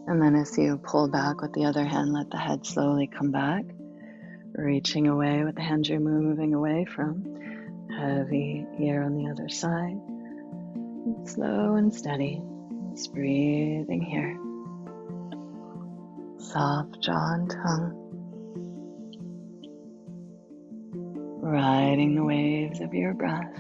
And then as you pull back with the other hand, let the head slowly come back, reaching away with the hands you're moving away from. Heavy ear on the other side. Slow and steady. Just breathing here. Soft jaw and tongue. Riding the waves of your breath.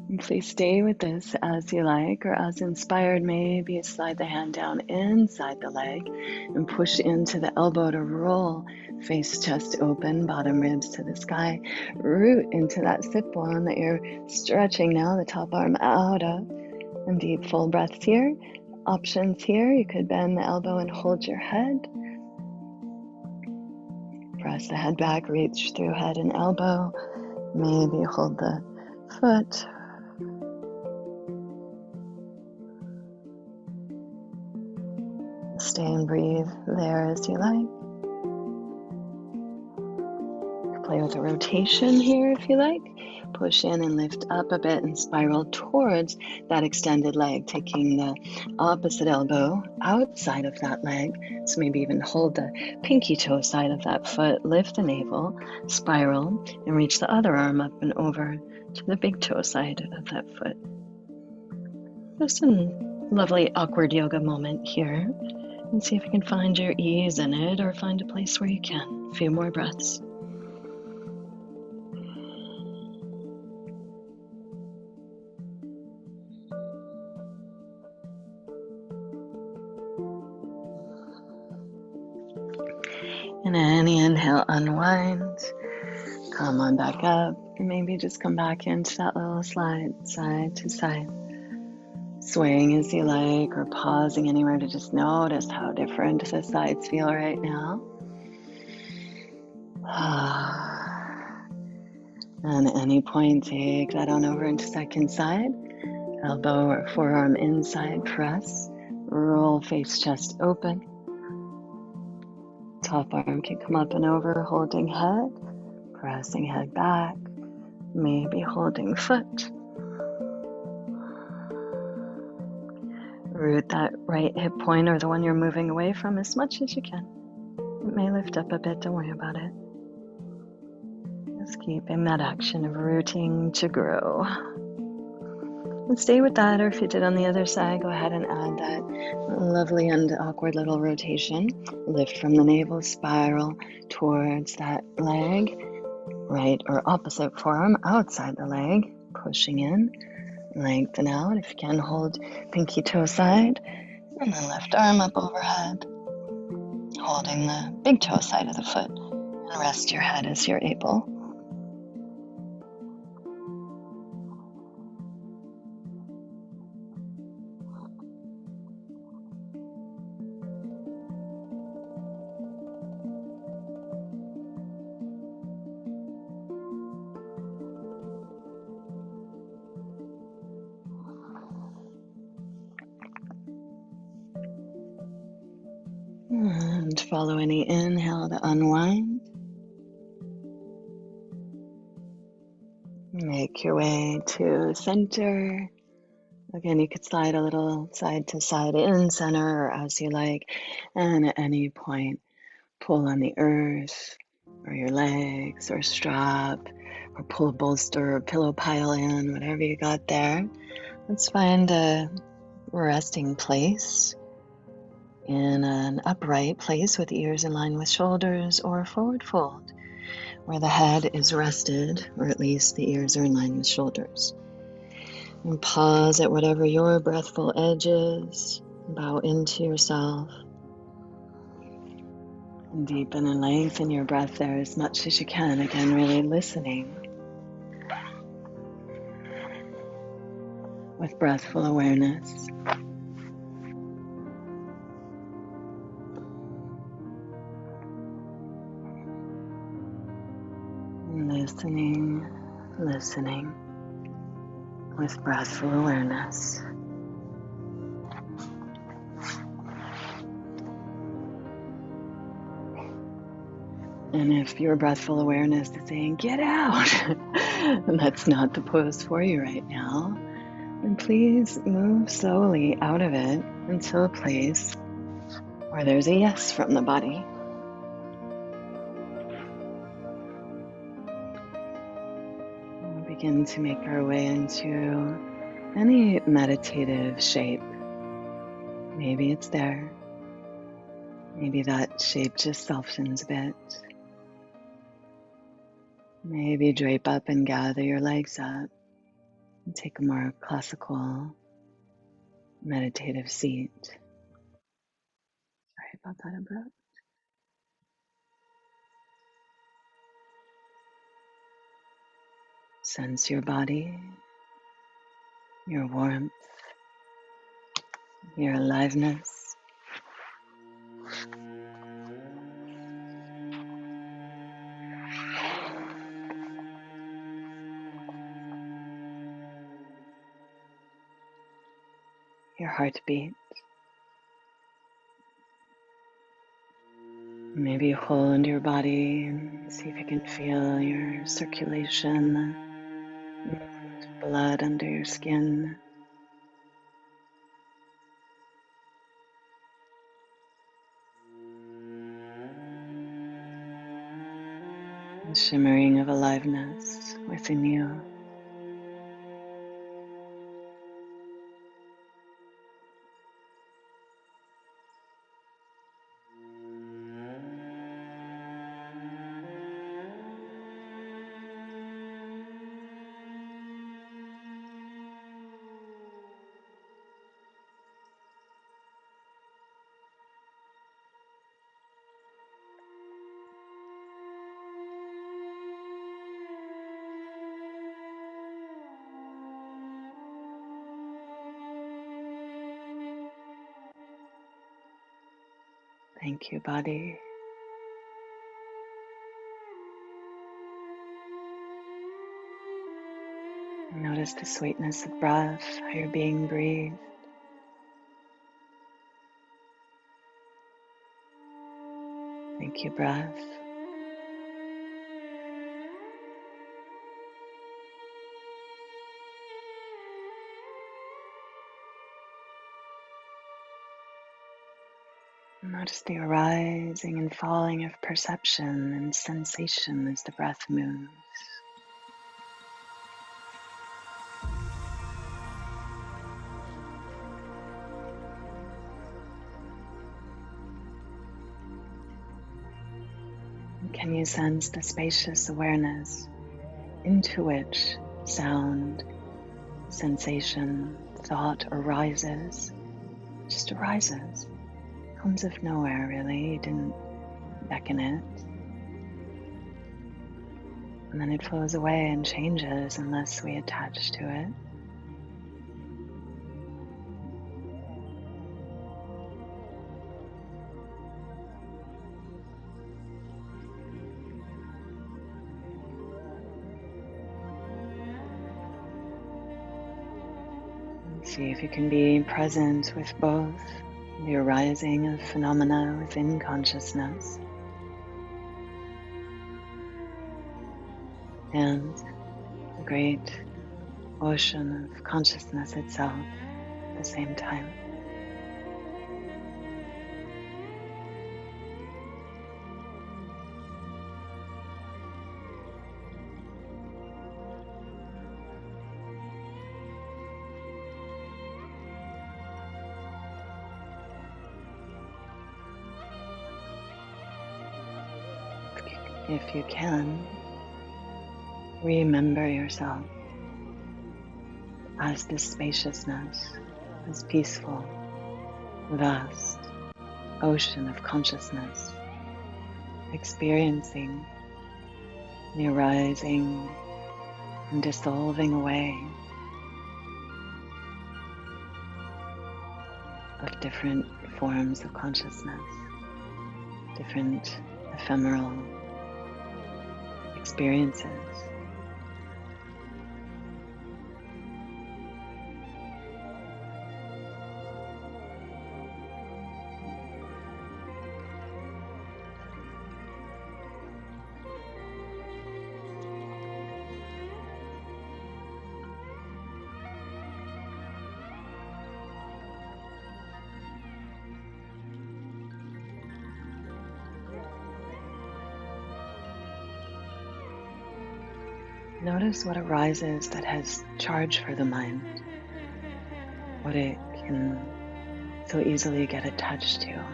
And please stay with this as you like, or as inspired. Maybe you slide the hand down inside the leg and push into the elbow to roll. Face, chest open, bottom ribs to the sky. Root into that sit bone that you're stretching now, the top arm out of. And deep full breaths here. Options here, you could bend the elbow and hold your head. Press the head back, reach through head and elbow. Maybe hold the foot. Stay and breathe there as you like. Play with a rotation here if you like. Push in and lift up a bit and spiral towards that extended leg, taking the opposite elbow outside of that leg. So maybe even hold the pinky toe side of that foot, lift the navel, spiral, and reach the other arm up and over to the big toe side of that foot. Just a lovely awkward yoga moment here. And see if you can find your ease in it, or find a place where you can. A few more breaths. And any inhale, unwind. Come on back up. And maybe just come back into that little slide, side to side. Swaying as you like, or pausing anywhere to just notice how different the sides feel right now. And at any point, take that on over into second side. Elbow or forearm inside, press. Roll face, chest open. Top arm can come up and over, holding head. Pressing head back. Maybe holding foot. Root that right hip point, or the one you're moving away from, as much as you can. It may lift up a bit, don't worry about it. Just keeping that action of rooting to grow. And stay with that, or if you did on the other side, go ahead and add that lovely and awkward little rotation. Lift from the navel, spiral towards that leg. Right or opposite forearm outside the leg, pushing in. Lengthen out. If you can, hold pinky toe side, and then left arm up overhead, holding the big toe side of the foot, and rest your head as you're able. And follow any inhale to unwind. Make your way to center. Again, you could slide a little side to side in center, or as you like. And at any point, pull on the earth or your legs or strap, or pull a bolster or pillow pile in, whatever you got there. Let's find a resting place in an upright place with ears in line with shoulders, or forward fold. where the head is rested, or at least the ears are in line with shoulders. And pause at whatever your breathful edge is. Bow into yourself. And deepen and lengthen your breath there as much as you can. Again, really listening with breathful awareness. Listening with breathful awareness. And if your breathful awareness is saying, get out, and that's not the pose for you right now, then please move slowly out of it until a place where there's a yes from the body. We'll begin to make our way into any meditative shape. Maybe it's there. Maybe that shape just softens a bit. Maybe drape up and gather your legs up and take a more classical meditative seat. Sorry about that abrupt. Sense your body, your warmth, your aliveness. Your heartbeat. Maybe hold your body and see if you can feel your circulation, blood under your skin. The shimmering of aliveness within you. Thank you, body. Notice the sweetness of breath, how you're being breathed. Thank you, breath. Notice the arising and falling of perception and sensation as the breath moves. Can you sense the spacious awareness into which sound, sensation, thought arises? Just arises. Comes of nowhere, really. You didn't beckon it. And then it flows away and changes unless we attach to it. See if you can be present with both the arising of phenomena within consciousness and the great ocean of consciousness itself at the same time. If you can, Remember yourself as this spaciousness, this peaceful, vast ocean of consciousness, experiencing the arising and dissolving away of different forms of consciousness, different ephemeral experiences. Notice what arises that has charge for the mind, what it can so easily get attached to,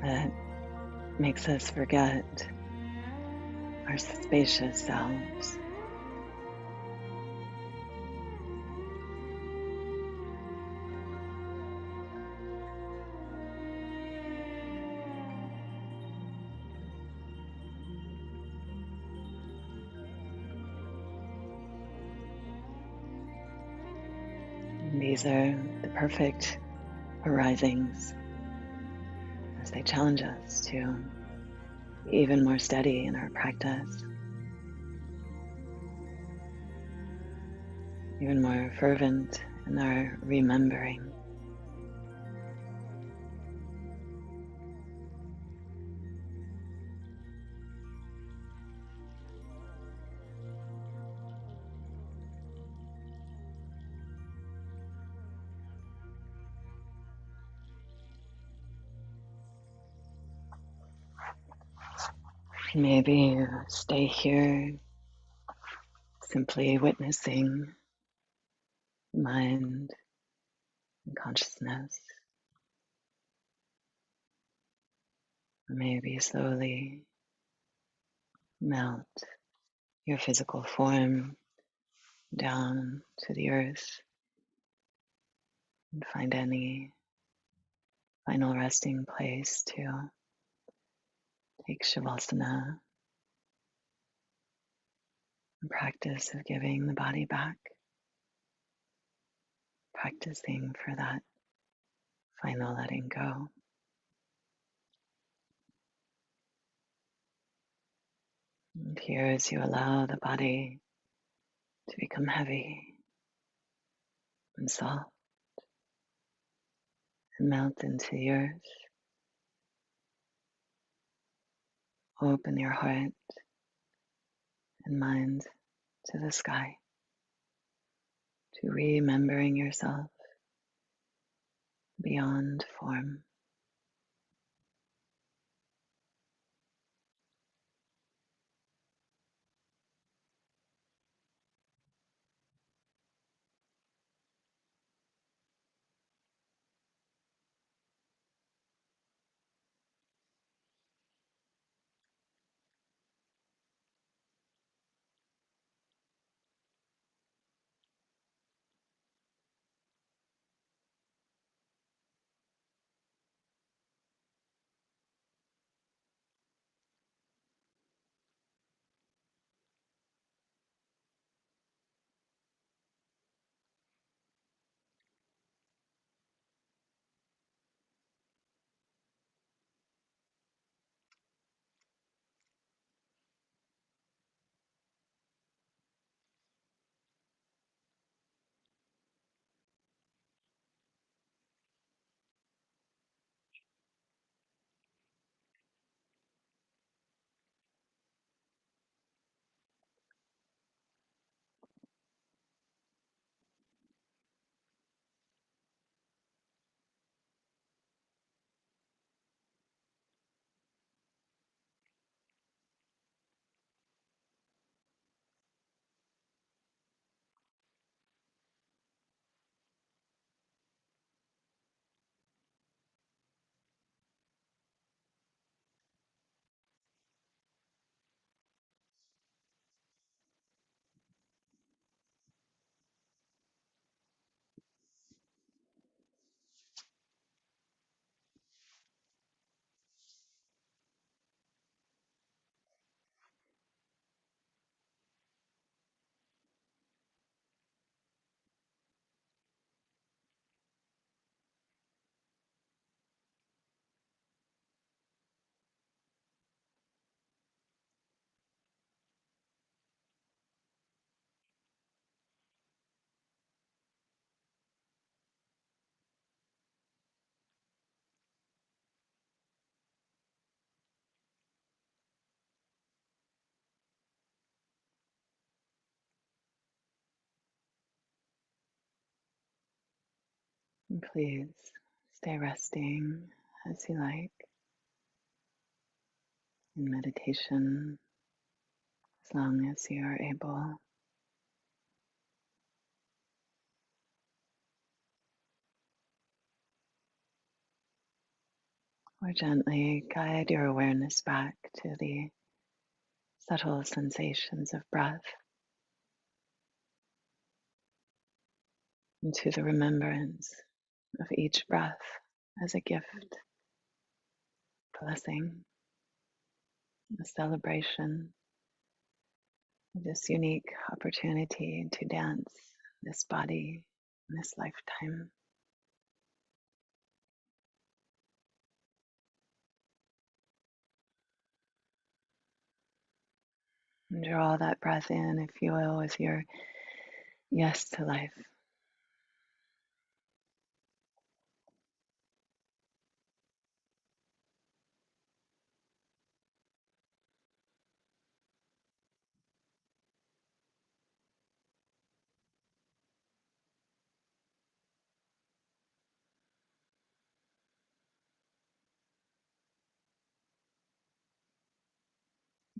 that makes us forget our spacious selves. And these are the perfect arisings as they challenge us to be even more steady in our practice, even more fervent in our remembering. Maybe stay here simply witnessing mind and consciousness. Or maybe slowly melt your physical form down to the earth and find any final resting place to take Shavasana, and practice of giving the body back, practicing for that final letting go. And here, as you allow the body to become heavy and soft and melt into the earth, open your heart and mind to the sky, to remembering yourself beyond form. And please stay resting as you like in meditation as long as you are able, or gently guide your awareness back to the subtle sensations of breath, and to the remembrance of each breath as a gift, blessing, a celebration of this unique opportunity to dance this body in this lifetime. And draw that breath in, if you will, with your yes to life.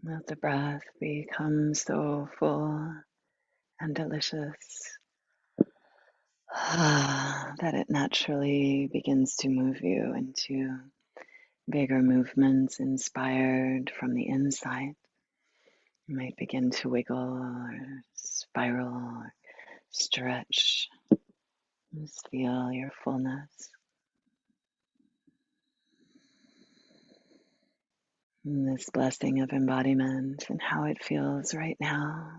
Let the breath become so full and delicious that it naturally begins to move you into bigger movements inspired from the inside. You might begin to wiggle or spiral or stretch. Just feel your fullness. And this blessing of embodiment and how it feels right now,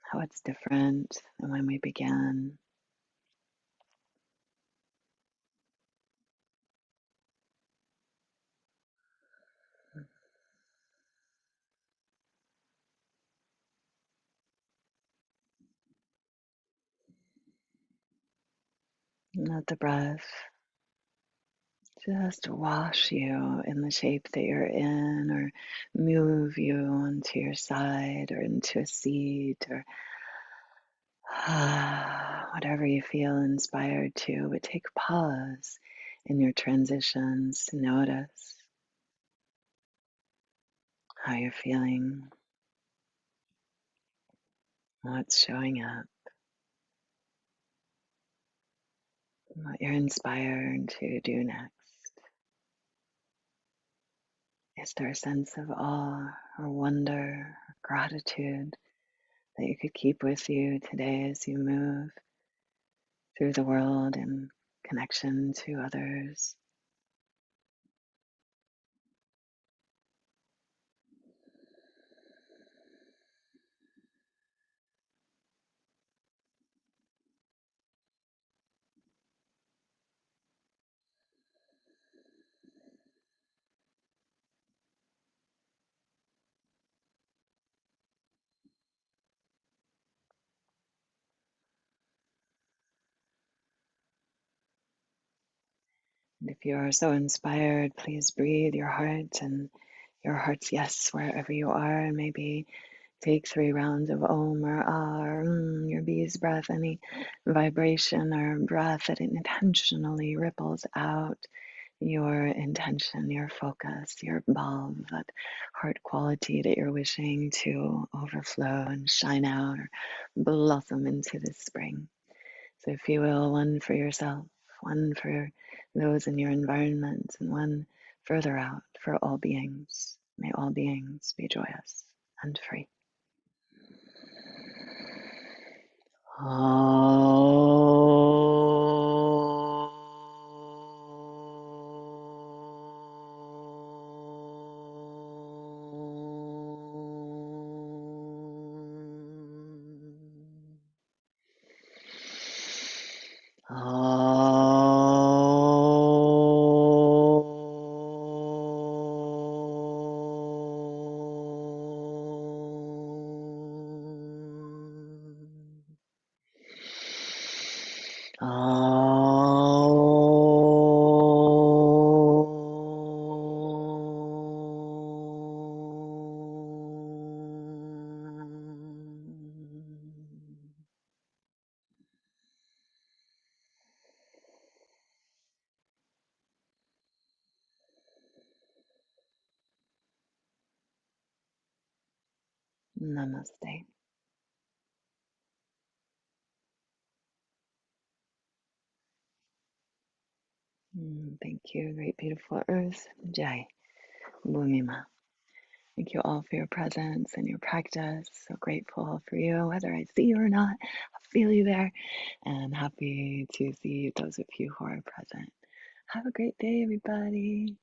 how it's different than when we began. And let the breath just wash you in the shape that you're in, or move you onto your side or into a seat, or whatever you feel inspired to. But take pause in your transitions to notice how you're feeling, what's showing up, what you're inspired to do next. Is there a sense of awe or wonder or gratitude that you could keep with you today as you move through the world in connection to others? And if you are so inspired, please breathe your heart and your heart's yes wherever you are. And maybe take 3 rounds of Om or Ah or your bee's breath, any vibration or breath that intentionally ripples out your intention, your focus, your bulb, that heart quality that you're wishing to overflow and shine out or blossom into this spring. So, if you will, one for yourself, one for those in your environment, and one further out for all beings. May all beings be joyous and free. Namaste. Thank you, great, beautiful Earth. Jai. Bhumima. Thank you all for your presence and your practice. So grateful for you, whether I see you or not. I feel you there, and happy to see those of you who are present. Have a great day, everybody.